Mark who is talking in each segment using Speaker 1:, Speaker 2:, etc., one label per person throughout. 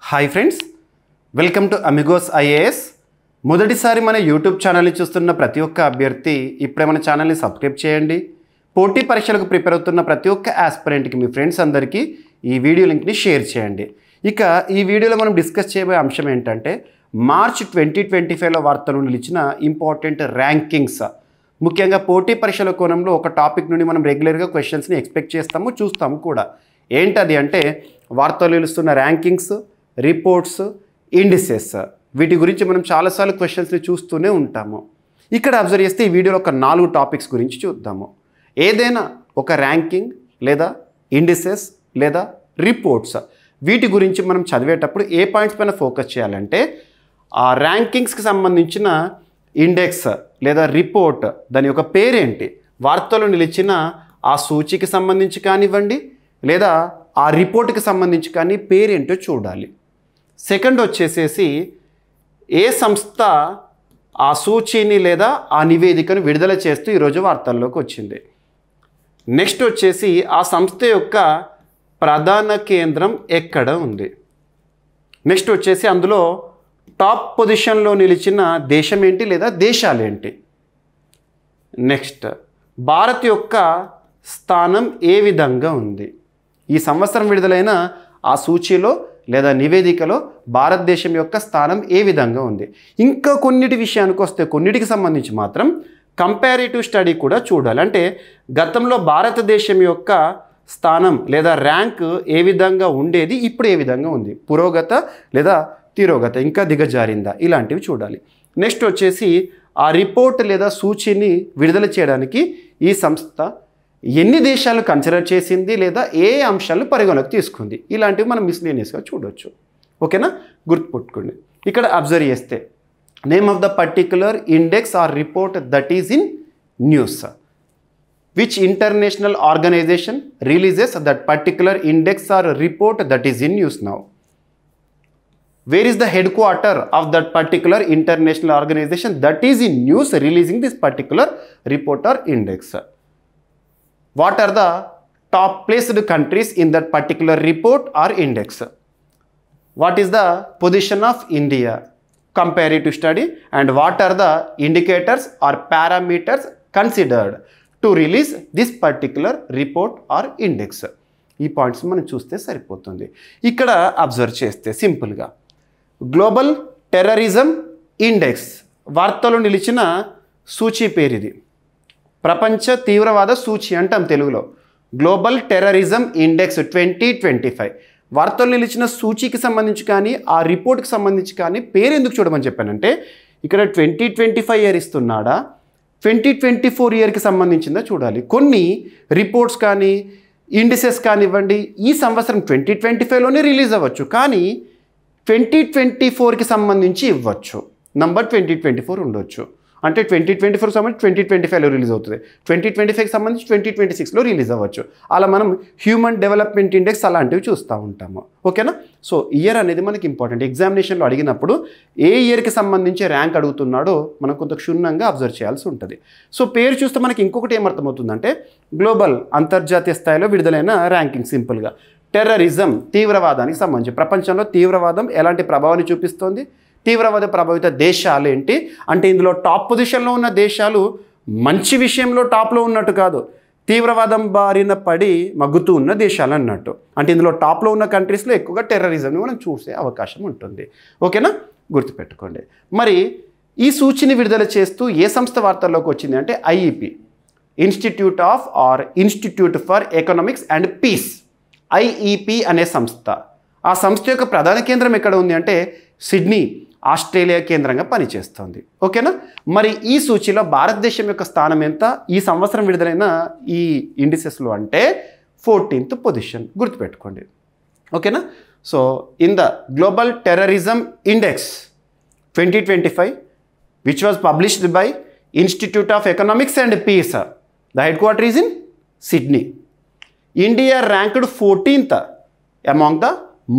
Speaker 1: Hi friends, welcome to Amigos IAS. మొదటిసారి మన YouTube ఛానల్ని చూస్తున్న ప్రతి ఒక్క అభ్యర్థి ఇప్పుడే మన ఛానల్ని సబ్స్క్రైబ్ చేయండి. పోటీ పరీక్షలకు ప్రిపేర్ అవుతున్న ప్రతి ఒక్క ఆస్పిరెంట్కి మీ ఫ్రెండ్స్ అందరికీ ఈ వీడియో లింక్ని షేర్ చేయండి. ఇక ఈ వీడియోలో మనం డిస్కస్ చేయబోయే అంశం ఏంటంటే మార్చ్ 2025లో వార్తలు నిలిచిన ఇంపార్టెంట్ ర్యాంకింగ్స్. ముఖ్యంగా పోటీ పరీక్షల కోణంలో ఒక టాపిక్ నుండి మనం రెగ్యులర్గా క్వశ్చన్స్ని ఎక్స్పెక్ట్ చేస్తాము, చూస్తాము కూడా. ఏంటది అంటే వార్తలు నిలుస్తున్న ర్యాంకింగ్స్, రిపోర్ట్స్, ఇండిసెస్. వీటి గురించి మనం చాలాసార్లు క్వశ్చన్స్ని చూస్తూనే ఉంటాము. ఇక్కడ అబ్జర్వ్ చేస్తే ఈ వీడియోలో ఒక 4 టాపిక్స్ గురించి చూద్దాము. ఏదైనా ఒక ర్యాంకింగ్ లేదా ఇండిసెస్ లేదా రిపోర్ట్స్, వీటి గురించి మనం చదివేటప్పుడు ఏ పాయింట్స్ పైన ఫోకస్ చేయాలంటే ఆ ర్యాంకింగ్స్కి సంబంధించిన ఇండెక్స్ లేదా రిపోర్ట్, దాని యొక్క పేరేంటి, వార్తలు నిలిచిన ఆ సూచికి సంబంధించి కానివ్వండి లేదా ఆ రిపోర్ట్కి సంబంధించి కానీ పేరేంటో చూడాలి. సెకండ్ వచ్చేసేసి ఏ సంస్థ ఆ సూచీని లేదా ఆ నివేదికను విడుదల చేస్తూ ఈరోజు వార్తల్లోకి వచ్చింది. నెక్స్ట్ వచ్చేసి ఆ సంస్థ యొక్క ప్రధాన కేంద్రం ఎక్కడ ఉంది. నెక్స్ట్ వచ్చేసి అందులో టాప్ పొజిషన్లో నిలిచిన దేశం ఏంటి లేదా దేశాలేంటి. నెక్స్ట్ భారత్ యొక్క స్థానం ఏ విధంగా ఉంది. ఈ సంవత్సరం విడుదలైన ఆ సూచీలో లేదా నివేదికలో భారతదేశం యొక్క స్థానం ఏ విధంగా ఉంది. ఇంకా కొన్నిటి విషయానికి వస్తే కొన్నిటికి సంబంధించి మాత్రం కంపారిటివ్ స్టడీ కూడా చూడాలి. అంటే గతంలో భారతదేశం యొక్క స్థానం లేదా ర్యాంక్ ఏ విధంగా ఉండేది, ఇప్పుడు ఏ విధంగా ఉంది, పురోగత లేదా తిరోగత, ఇంకా దిగజారిందా, ఇలాంటివి చూడాలి. నెక్స్ట్ వచ్చేసి ఆ రిపోర్ట్ లేదా సూచీని విడుదల చేయడానికి ఈ సంస్థ ఎన్ని దేశాలు కన్సిడర్ చేసింది లేదా ఏ అంశాలను పరిగణలోకి తీసుకుంది, ఇలాంటివి మనం మిస్లేనియస్గా చూడవచ్చు. ఓకేనా, గుర్తుపెట్టుకోండి. ఇక్కడ అబ్జర్వ్ చేస్తే name of the particular index or report that is in news. Which international organisation releases that particular index or report that is in news now. Where is the headquarter of that particular international organization that is in news releasing this particular report or index? What are the top placed countries in that particular report or index? What is the position of India? Comparative study. And what are the indicators or parameters considered to release this particular report or index? ఈ points మనం చూస్తే సరిపోతుంది. ఇక్కడ observe చేస్తే సింపుల్గా global terrorism index వార్తలు నిలిచిన సూచీ పేరు ఇది. ప్రపంచ తీవ్రవాద సూచి అంటాం తెలుగులో. గ్లోబల్ టెర్రరిజం ఇండెక్స్ 2025 వార్తలు నిలిచిన సూచీకి సంబంధించి కానీ ఆ రిపోర్ట్కి సంబంధించి కానీ పేరు ఎందుకు చూడమని చెప్పానంటే ఇక్కడ 2025 ఇయర్ ఇస్తున్నాడా, 2024 ఇయర్కి సంబంధించిందా చూడాలి. కొన్ని రిపోర్ట్స్ కానీ ఇండిసెస్ కానివ్వండి ఈ సంవత్సరం 2025లోనే రిలీజ్ అవ్వచ్చు, కానీ 2024కి సంబంధించి ఇవ్వచ్చు. నంబర్ 2024 ఉండొచ్చు. అంటే 2024కి సంబంధించి 2025లో రిలీజ్ అవుతుంది, 2025కి సంబంధించి 2026లో రిలీజ్ అవ్వచ్చు. అలా మనం హ్యూమన్ డెవలప్మెంట్ ఇండెక్స్ అలాంటివి చూస్తూ ఉంటాము. ఓకేనా. సో ఇయర్ అనేది మనకి ఇంపార్టెంట్. ఎగ్జామినేషన్లో అడిగినప్పుడు ఏ ఇయర్కి సంబంధించి ర్యాంక్ అడుగుతున్నాడో మనం కొంత క్షుణ్ణంగా అబ్జర్వ్ చేయాల్సి ఉంటుంది. సో పేరు చూస్తే మనకి ఇంకొకటి ఏమర్థమవుతుందంటే గ్లోబల్ అంతర్జాతీయ స్థాయిలో విడుదలైన ర్యాంకింగ్. సింపుల్గా టెర్రరిజం తీవ్రవాదానికి సంబంధించి ప్రపంచంలో తీవ్రవాదం ఎలాంటి ప్రభావాన్ని చూపిస్తోంది, తీవ్రవాద ప్రభావిత దేశాలు ఏంటి అంటే ఇందులో టాప్ పొజిషన్లో ఉన్న దేశాలు మంచి విషయంలో టాప్లో ఉన్నట్టు కాదు, తీవ్రవాదం బారిన పడి మగ్గుతూ ఉన్న దేశాలు అన్నట్టు. అంటే ఇందులో టాప్లో ఉన్న కంట్రీస్లో ఎక్కువగా టెర్రరిజంని మనం చూసే అవకాశం ఉంటుంది. ఓకేనా, గుర్తుపెట్టుకోండి. మరి ఈ సూచిని విడుదల చేస్తూ ఏ సంస్థ వార్తల్లోకి వచ్చింది అంటే IEP, institute for economics and peace. IEP అనే సంస్థ, ఆ సంస్థ యొక్క ప్రధాన కేంద్రం ఎక్కడ ఉంది అంటే సిడ్నీ, ఆస్ట్రేలియా కేంద్రంగా పనిచేస్తుంది. ఓకేనా. మరి ఈ సూచీలో భారతదేశం యొక్క స్థానం ఎంత ఈ సంవత్సరం విడుదలైన ఈ ఇండిసెస్లో అంటే 14th పొజిషన్, గుర్తుపెట్టుకోండి. ఓకేనా. So in the global terrorism index 2025 which was published by institute of economics and peace, the headquarter is in Sydney. India ranked 14th among the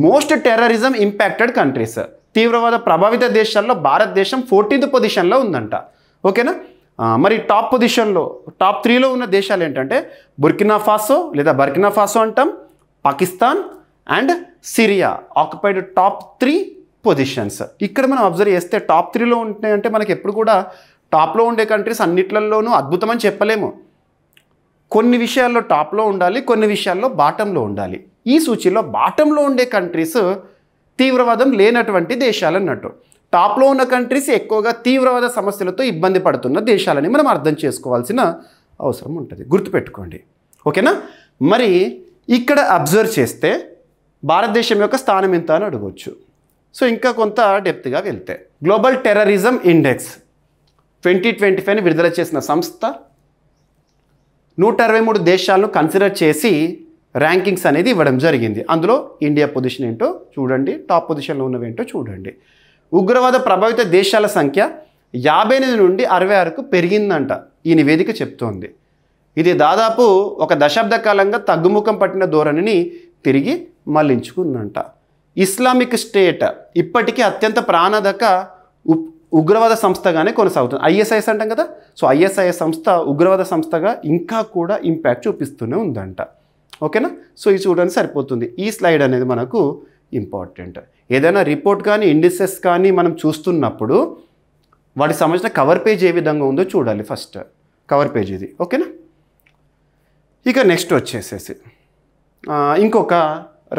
Speaker 1: most terrorism impacted countries. తీవ్రవాద ప్రభావిత దేశాల్లో భారతదేశం 14th పొజిషన్లో ఉందంట. ఓకేనా. మరి top పొజిషన్లో top 3లో ఉన్న దేశాలు ఏంటంటే బుర్కినా ఫాసో లేదా బర్కినా ఫాసో అంటాం, Pakistan, and Syria occupied top 3 positions. ఇక్కడ మనం అబ్జర్వ్ చేస్తే టాప్ 3లో ఉంటాయంటే మనకి ఎప్పుడు కూడా టాప్లో ఉండే కంట్రీస్ అన్నిట్లలోనూ అద్భుతమని చెప్పలేము. కొన్ని విషయాల్లో టాప్లో ఉండాలి, కొన్ని విషయాల్లో బాటంలో ఉండాలి. ఈ సూచీలో బాటంలో ఉండే కంట్రీస్ తీవ్రవాదం లేనటువంటి దేశాలు అన్నట్టు. టాప్లో ఉన్న కంట్రీస్ ఎక్కువగా తీవ్రవాద సమస్యలతో ఇబ్బంది పడుతున్న దేశాలని మనం అర్థం చేసుకోవాల్సిన అవసరం ఉంటుంది. గుర్తుపెట్టుకోండి. ఓకేనా? మరి ఇక్కడ అబ్జర్వ్ చేస్తే భారతదేశం యొక్క స్థానం ఎంత అని అడగవచ్చు. సో ఇంకా కొంత డెప్త్గా వెళ్తే గ్లోబల్ టెర్రరిజం ఇండెక్స్ 2025ని విడుదల చేసిన సంస్థ 163 దేశాలను కన్సిడర్ చేసి ర్యాంకింగ్స్ అనేది ఇవ్వడం జరిగింది. అందులో ఇండియా పొజిషన్ ఏంటో చూడండి, టాప్ పొజిషన్లో ఉన్నవేంటో చూడండి. ఉగ్రవాద ప్రభావిత దేశాల సంఖ్య 58 నుండి 66కు పెరిగిందంట ఈ నివేదిక చెప్తోంది. ఇది దాదాపు ఒక దశాబ్ద కాలంగా తగ్గుముఖం పట్టిన ధోరణిని తిరిగి మళ్లించుకుందంట. ఇస్లామిక్ స్టేట్ ఇప్పటికీ అత్యంత ప్రాణాంతక ఉగ్రవాద సంస్థగానే కొనసాగుతుంది. ఐఎస్ఐఎస్ అంటాం కదా. సో ఐఎస్ఐఎస్ సంస్థ ఉగ్రవాద సంస్థగా ఇంకా కూడా ఇంపాక్ట్ చూపిస్తూనే ఉందంట. ఓకేనా? సో ఇది చూడడానికి సరిపోతుంది. ఈ స్లైడ్ అనేది మనకు ఇంపార్టెంట్. ఏదైనా రిపోర్ట్ కానీ ఇండిసెస్ కానీ మనం చూస్తున్నప్పుడు వాటికి సంబంధించిన కవర్ పేజ్ ఏ విధంగా ఉందో చూడాలి. ఫస్ట్ కవర్ పేజ్ ఇది. ఓకేనా? ఇక నెక్స్ట్ వచ్చేసేసి ఇంకొక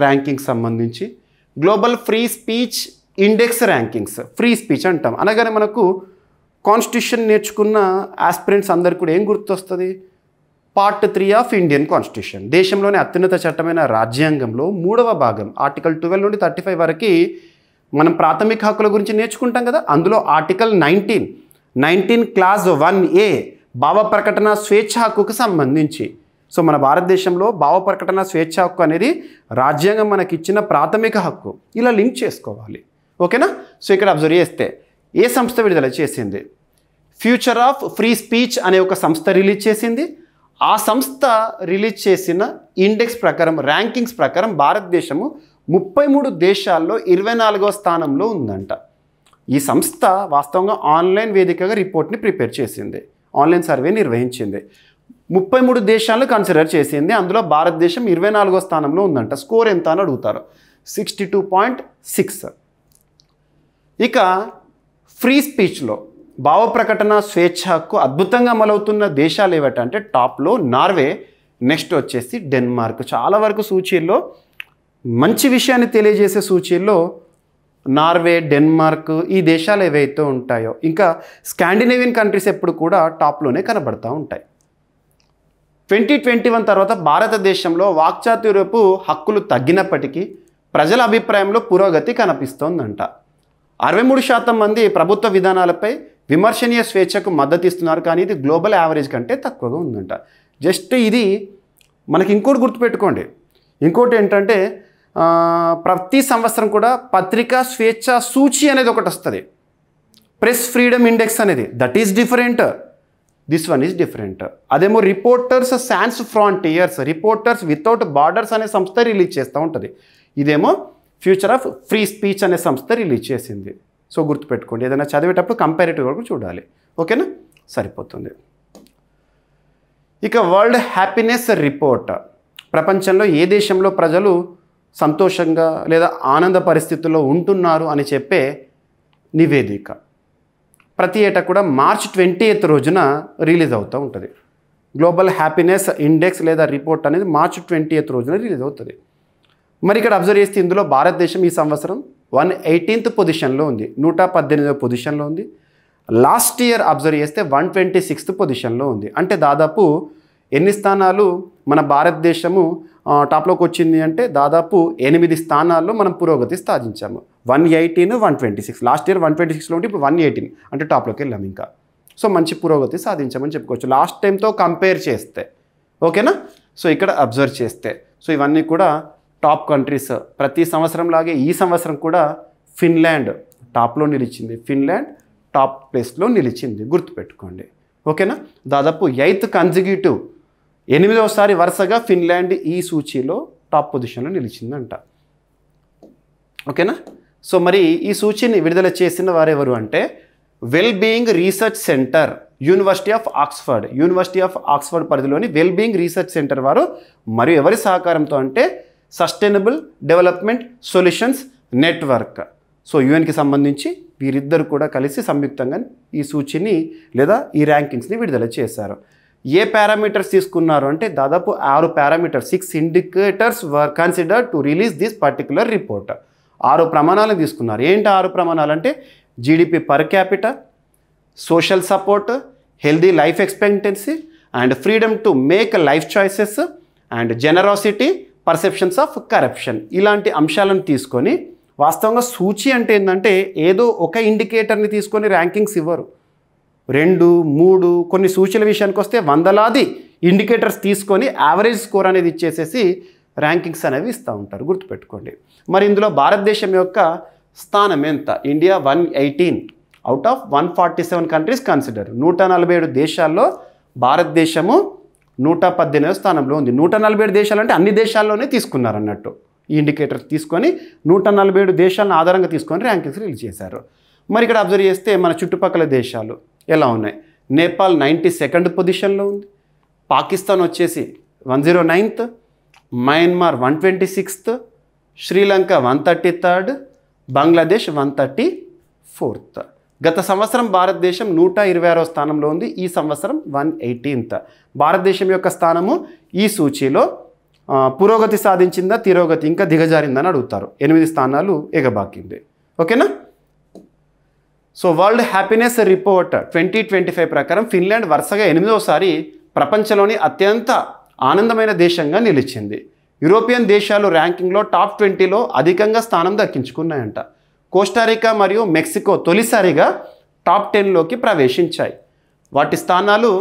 Speaker 1: ర్యాంకింగ్ సంబంధించి global free speech index rankings. Free speech అంటాం అనగానే మనకు కాన్స్టిట్యూషన్ నేర్చుకున్న ఆస్పిరెంట్స్ అందరికీ కూడా ఏం గుర్తొస్తుంది? Part 3 of Indian constitution. దేశంలోని అత్యున్నత చట్టమైన రాజ్యాంగంలో 3వ భాగం ఆర్టికల్ 12 నుండి 35 వరకు మనం ప్రాథమిక హక్కుల గురించి నేర్చుకుంటాం కదా. అందులో ఆర్టికల్ 19 క్లాస్ 1A భావ ప్రకటన స్వేచ్ఛ హక్కుకు సంబంధించి. సో మన భారతదేశంలో భావ ప్రకటన స్వేచ్ఛ హక్కు అనేది రాజ్యాంగం మనకిచ్చిన ప్రాథమిక హక్కు. ఇలా లింక్ చేసుకోవాలి. ఓకేనా? సో ఇక్కడ అబ్జర్వ్ చేస్తే ఏ సంస్థ విడుదల చేసింది? ఫ్యూచర్ ఆఫ్ ఫ్రీ స్పీచ్ అనే ఒక సంస్థ రిలీజ్ చేసింది. ఆ సంస్థ రిలీజ్ చేసిన ఇండెక్స్ ప్రకారం, ర్యాంకింగ్స్ ప్రకారం భారతదేశము 33 దేశాల్లో 24వ స్థానంలో ఉందంట. ఈ సంస్థ వాస్తవంగా ఆన్లైన్ వేదికగా రిపోర్ట్ని ప్రిపేర్ చేసింది, ఆన్లైన్ సర్వే నిర్వహించింది. 33 దేశాలను కన్సిడర్ చేసింది. అందులో భారతదేశం 24వ స్థానంలో ఉందంట. స్కోర్ ఎంత అని అడుగుతారు. 62.6. ఇక ఫ్రీ స్పీచ్లో భావ ప్రకటన స్వేచ్ఛ హక్కు అద్భుతంగా అమలవుతున్న దేశాలు ఏవటంటే టాప్లో నార్వే, నెక్స్ట్ వచ్చేసి డెన్మార్క్. చాలా వరకు సూచీల్లో మంచి విషయాన్ని తెలియజేసే సూచీల్లో నార్వే, డెన్మార్క్ ఈ దేశాలు ఏవైతే ఉంటాయో, ఇంకా స్కాండినేవియన్ కంట్రీస్ ఎప్పుడు కూడా టాప్లోనే కనబడతా ఉంటాయి. 2021 తర్వాత భారతదేశంలో వాక్చాతుర్యపు హక్కులు తగ్గినప్పటికీ ప్రజల అభిప్రాయంలో పురోగతి కనిపిస్తోందంట. 63% మంది ప్రభుత్వ విధానాలపై విమర్శనీయ స్వేచ్ఛకు మద్దతు ఇస్తున్నారు, కానీ ఇది గ్లోబల్ యావరేజ్ కంటే తక్కువగా ఉందంట. జస్ట్ ఇది మనకి ఇంకోటి గుర్తుపెట్టుకోండి. ఇంకోటి ఏంటంటే ప్రతి సంవత్సరం కూడా పత్రికా స్వేచ్ఛ సూచి అనేది ఒకటి వస్తుంది, ప్రెస్ ఫ్రీడమ్ ఇండెక్స్ అనేది. That is different, this one is different. అదేమో Reporters Sans Frontieres, reporters without borders అనే సంస్థ రిలీజ్ చేస్తూ ఉంటుంది. ఇదేమో ఫ్యూచర్ ఆఫ్ ఫ్రీ స్పీచ్ అనే సంస్థ రిలీజ్ చేసింది. సో గుర్తుపెట్టుకోండి, ఏదైనా చదివేటప్పుడు కంపారిటివ్ కూడా చూడాలి. ఓకేనా? సరిపోతుంది. ఇక వరల్డ్ హ్యాపీనెస్ రిపోర్ట్, ప్రపంచంలో ఏ దేశంలో ప్రజలు సంతోషంగా లేదా ఆనంద పరిస్థితుల్లో ఉంటున్నారు అని చెప్పే నివేదిక. ప్రతి ఏటా కూడా మార్చ్ 20th రోజున రిలీజ్ అవుతూ ఉంటుంది. గ్లోబల్ హ్యాపీనెస్ ఇండెక్స్ లేదా రిపోర్ట్ అనేది మార్చ్ 20th రోజున రిలీజ్ అవుతుంది. మరి ఇక్కడ అబ్జర్వ్ చేస్తే ఇందులో భారతదేశం ఈ సంవత్సరం 118th పొజిషన్లో ఉంది, 118వ పొజిషన్లో ఉంది. లాస్ట్ ఇయర్ అబ్జర్వ్ చేస్తే 126th పొజిషన్లో ఉంది. అంటే దాదాపు ఎన్ని స్థానాలు మన భారతదేశము టాప్లోకి వచ్చింది అంటే దాదాపు 8 స్థానాల్లో మనం పురోగతి సాధించాము. 118, 126. లాస్ట్ ఇయర్ 126లో ఉంటే ఇప్పుడు 118, అంటే టాప్లోకి వెళ్ళాము ఇంకా. సో మంచి పురోగతి సాధించామని చెప్పుకోవచ్చు లాస్ట్ టైంతో కంపేర్ చేస్తే. ఓకేనా? సో ఇక్కడ అబ్జర్వ్ చేస్తే సో ఇవన్నీ కూడా టాప్ కంట్రీస్. ప్రతి సంవత్సరం లాగే ఈ సంవత్సరం కూడా ఫిన్లాండ్ టాప్లో నిలిచింది, ఫిన్లాండ్ టాప్ ప్లేస్లో నిలిచింది. గుర్తుపెట్టుకోండి. ఓకేనా? దాదాపు 8th కన్సిక్యూటివ్ 8వసారి వరుసగా ఫిన్లాండ్ ఈ సూచీలో టాప్ పొజిషన్లో నిలిచిందంట. ఓకేనా? సో మరి ఈ సూచీని విడుదల చేసిన వారెవరు అంటే well being research centre, university of Oxford పరిధిలోని వెల్ బీయింగ్ రీసెర్చ్ సెంటర్ వారు. మరియు ఎవరి సహకారంతో అంటే sustainable development solutions network. So యుఎన్కి సంబంధించి వీరిద్దరు కూడా కలిసి సంయుక్తంగా ఈ సూచిని లేదా ఈ ర్యాంకింగ్స్ని విడుదల చేశారు. ఏ పారామీటర్స్ తీసుకున్నారు అంటే దాదాపు 6 parameters, 6 indicators were considered to release this particular report. 6 ప్రమాణాలను తీసుకున్నారు. ఏంటి 6 ప్రమాణాలు అంటే GDP per capital, social support, healthy life expectancy and freedom to make life choices and generosity, perceptions of corruption. ఇలాంటి అంశాలను తీసుకొని వాస్తవంగా సూచి అంటే ఏంటంటే ఏదో ఒక ఇండికేటర్ని తీసుకొని ర్యాంకింగ్స్ ఇవ్వరు. 2, 3 కొన్ని సూచీల విషయానికి వస్తే వందలాది ఇండికేటర్స్ తీసుకొని యావరేజ్ స్కోర్ అనేది ఇచ్చేసేసి ర్యాంకింగ్స్ అనేవి ఇస్తూ ఉంటారు, గుర్తుపెట్టుకోండి. మరి ఇందులో భారతదేశం యొక్క స్థానం ఎంత? India 118 out of 147 countries consider. 147 దేశాల్లో భారతదేశము 118వ స్థానంలో ఉంది. 147 దేశాలు అంటే అన్ని దేశాల్లోనే తీసుకున్నారు అన్నట్టు. ఈ ఇండికేటర్ తీసుకొని 147 దేశాలను ఆధారంగా తీసుకొని ర్యాంకింగ్స్ రిలీజ్ చేశారు. మరి ఇక్కడ అబ్జర్వ్ చేస్తే మన చుట్టుపక్కల దేశాలు ఎలా ఉన్నాయి? నేపాల్ 92nd పొజిషన్లో ఉంది, పాకిస్తాన్ వచ్చేసి 109th, Myanmar 126th, Sri Lanka 133rd, Bangladesh 134th. గత సంవత్సరం భారతదేశం 126వ స్థానంలో ఉంది, ఈ సంవత్సరం 118th. భారతదేశం యొక్క స్థానము ఈ సూచీలో పురోగతి సాధించిందా, తిరోగతి ఇంకా దిగజారిందని అడుగుతారు. 8 స్థానాలు ఎగబాకింది. ఓకేనా? సో వరల్డ్ హ్యాపీనెస్ రిపోర్ట్ 2025 ప్రకారం ఫిన్లాండ్ వరుసగా 8వసారి ప్రపంచంలోని అత్యంత ఆనందమైన దేశంగా నిలిచింది. యూరోపియన్ దేశాలు ర్యాంకింగ్లో టాప్ 20లో అధికంగా స్థానం దక్కించుకున్నాయంట. కోస్టారికా మరియు మెక్సికో తొలిసారిగా టాప్ 10లోకి ప్రవేశించాయి. వాటి స్థానాలు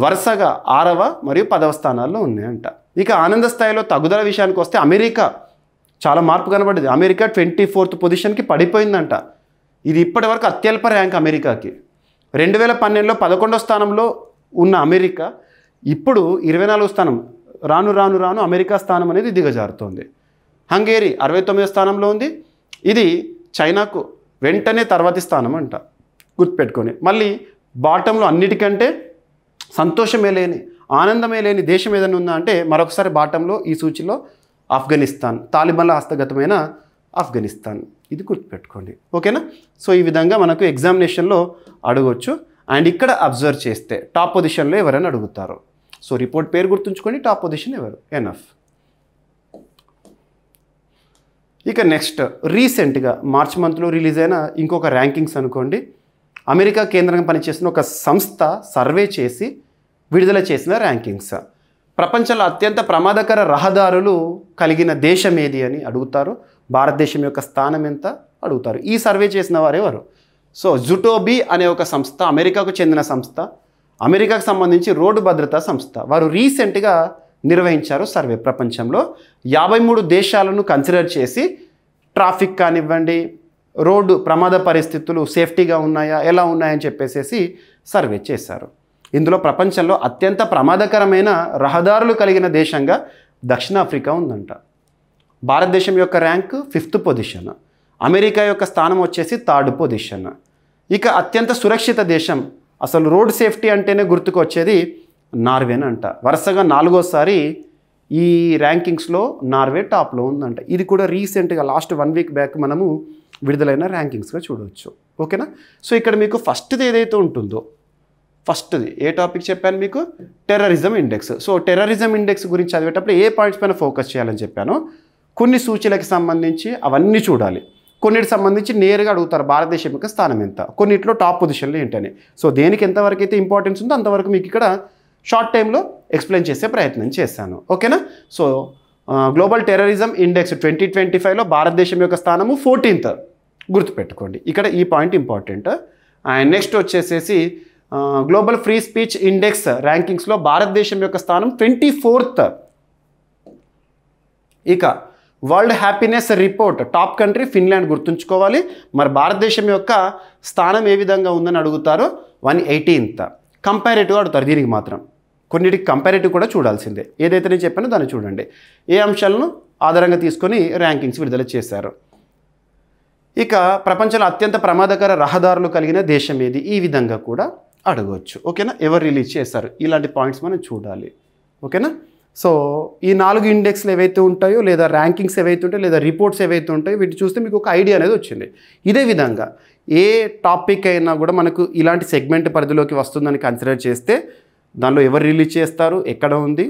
Speaker 1: వరుసగా 6వ మరియు 10వ స్థానాల్లో ఉన్నాయంట. ఇక ఆనంద స్థాయిలో తగ్గుదల విషయానికి వస్తే అమెరికా చాలా మార్పు కనబడింది. అమెరికా 24th పొజిషన్కి పడిపోయిందంట. ఇది ఇప్పటివరకు అత్యల్ప ర్యాంక్ అమెరికాకి. 2012లో 11వ స్థానంలో ఉన్న అమెరికా ఇప్పుడు 24వ స్థానం. రాను రాను రాను అమెరికా స్థానం అనేది దిగజారుతోంది. హంగేరీ 69వ స్థానంలో ఉంది. ఇది చైనాకు వెంటనే తర్వాతి స్థానం అంట, గుర్తుపెట్టుకొని. మళ్ళీ బాటంలో అన్నిటికంటే సంతోషమే లేని, ఆనందమే లేని దేశం ఏదైనా ఉందా అంటే మరొకసారి బాటంలో ఈ సూచిలో ఆఫ్ఘనిస్తాన్, తాలిబాన్ల హస్తగతమైన ఆఫ్ఘనిస్తాన్. ఇది గుర్తుపెట్టుకోండి. ఓకేనా? సో ఈ విధంగా మనకు ఎగ్జామినేషన్లో అడగవచ్చు. అండ్ ఇక్కడ అబ్జర్వ్ చేస్తే టాప్ పొజిషన్లో ఎవరైనా అడుగుతారు. సో రిపోర్ట్ పేరు గుర్తుంచుకొని టాప్ పొజిషన్ ఎవరు, ఎనఫ్. ఇక నెక్స్ట్ రీసెంట్గా మార్చ్ మంత్లో రిలీజ్ అయిన ఇంకొక ర్యాంకింగ్స్ అనుకోండి. అమెరికా కేంద్రంగా పనిచేసిన ఒక సంస్థ సర్వే చేసి విడుదల చేసిన ర్యాంకింగ్స్. ప్రపంచంలో అత్యంత ప్రమాదకర రహదారులు కలిగిన దేశం ఏది అని అడుగుతారు. భారతదేశం యొక్క స్థానం ఎంత అడుగుతారు. ఈ సర్వే చేసిన వారు ఎవరు? సో జుటోబీ అనే ఒక సంస్థ, అమెరికాకు చెందిన సంస్థ, అమెరికాకు సంబంధించి రోడ్డు భద్రతా సంస్థ. వారు రీసెంట్గా నిర్వహించారు సర్వే. ప్రపంచంలో 53 దేశాలను కన్సిడర్ చేసి ట్రాఫిక్ కానివ్వండి, రోడ్డు ప్రమాద పరిస్థితులు సేఫ్టీగా ఉన్నాయా, ఎలా ఉన్నాయని చెప్పేసి సర్వే చేశారు. ఇందులో ప్రపంచంలో అత్యంత ప్రమాదకరమైన రహదారులు కలిగిన దేశంగా దక్షిణాఫ్రికా ఉందంట. భారతదేశం యొక్క ర్యాంక్ 5th పొజిషన్, అమెరికా యొక్క స్థానం వచ్చేసి 3rd పొజిషన్. ఇక అత్యంత సురక్షిత దేశం, అసలు రోడ్ సేఫ్టీ అంటేనే గుర్తుకు వచ్చేది నార్వేన్ అంట. వరుసగా 4వసారి ఈ ర్యాంకింగ్స్లో నార్వే టాప్లో ఉందంట. ఇది కూడా రీసెంట్గా లాస్ట్ 1 వీక్ బ్యాక్ మనము విడుదలైన ర్యాంకింగ్స్గా చూడవచ్చు. ఓకేనా? సో ఇక్కడ మీకు ఫస్ట్ది ఏదైతే ఉంటుందో, ఫస్ట్ది ఏ టాపిక్ చెప్పాను మీకు? Terrorism index. So terrorism index గురించి చదివేటప్పుడు ఏ పాయింట్స్ పైన ఫోకస్ చేయాలని చెప్పాను. కొన్ని సూచీలకు సంబంధించి అవన్నీ చూడాలి. కొన్నిటికి సంబంధించి నేరుగా అడుగుతారు భారతదేశం యొక్క స్థానం ఎంత, కొన్నిట్లో టాప్ పొజిషన్లో ఏంటని. సో దేనికి ఎంతవరకు అయితే ఇంపార్టెన్స్ ఉందో అంతవరకు మీకు ఇక్కడ షార్ట్ టైంలో ఎక్స్ప్లెయిన్ చేసే ప్రయత్నం చేశాను. ఓకేనా? సో గ్లోబల్ టెర్రరిజం ఇండెక్స్ 2025లో భారతదేశం యొక్క స్థానము 14th, గుర్తుపెట్టుకోండి. ఇక్కడ ఈ పాయింట్ ఇంపార్టెంట్. అండ్ నెక్స్ట్ వచ్చేసేసి గ్లోబల్ ఫ్రీ స్పీచ్ ఇండెక్స్ ర్యాంకింగ్స్లో భారతదేశం యొక్క స్థానం 24th. ఇక world happiness report top country Finland, గుర్తుంచుకోవాలి. మరి భారతదేశం యొక్క స్థానం ఏ విధంగా ఉందని అడుగుతారు, 118th. కంపారేటివ్ అడుగుతారు దీనికి మాత్రం. కొన్నిటికి కంపారేటివ్ కూడా చూడాల్సిందే. ఏదైతే నేను చెప్పానో దాన్ని చూడండి. ఏ అంశాలను ఆధారంగా తీసుకొని ర్యాంకింగ్స్ విడుదల చేశారు. ఇక ప్రపంచంలో అత్యంత ప్రమాదకర రహదారులు కలిగిన దేశం ఏది, ఈ విధంగా కూడా అడగవచ్చు. ఓకేనా? ఎవరు రిలీజ్ చేశారు, ఇలాంటి పాయింట్స్ మనం చూడాలి. ఓకేనా? సో ఈ 4 ఇండెక్స్లు ఏవైతే ఉంటాయో లేదా ర్యాంకింగ్స్ ఏవైతే ఉంటాయో లేదా రిపోర్ట్స్ ఏవైతే ఉంటాయో వీటి చూస్తే మీకు ఒక ఐడియా అనేది వచ్చింది. ఇదే విధంగా ఏ టాపిక్ అయినా కూడా మనకు ఇలాంటి సెగ్మెంట్ పరిధిలోకి వస్తుందని కన్సిడర్ చేస్తే దానిలో ఎవరు రిలీజ్ చేస్తారు, ఎక్కడ ఉంది,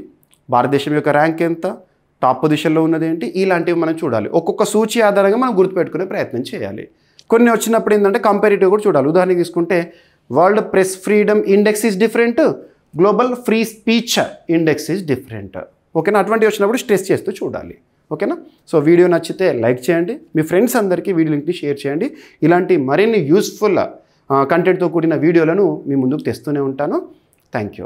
Speaker 1: భారతదేశం యొక్క ర్యాంక్ ఎంత, టాప్ పొజిషన్లో ఉన్నది ఏంటి, ఇలాంటివి మనం చూడాలి. ఒక్కొక్క సూచి ఆధారంగా మనం గుర్తుపెట్టుకునే ప్రయత్నం చేయాలి. కొన్ని వచ్చినప్పుడు ఏంటంటే కంపారిటివ్ కూడా చూడాలి. ఉదాహరణకి తీసుకుంటే world press freedom index is different, global free speech index is different. ఓకేనా, అటువంటివి వచ్చినప్పుడు స్ట్రెస్ చేస్తూ చూడాలి. ఓకేనా. సో వీడియో నచ్చితే లైక్ చేయండి, మీ ఫ్రెండ్స్ అందరికీ వీడియో లింక్ని షేర్ చేయండి. ఇలాంటి మరిన్ని యూస్ఫుల్ కంటెంట్తో కూడిన వీడియోలను మీ ముందుకు తెస్తూనే ఉంటాను. Thank you.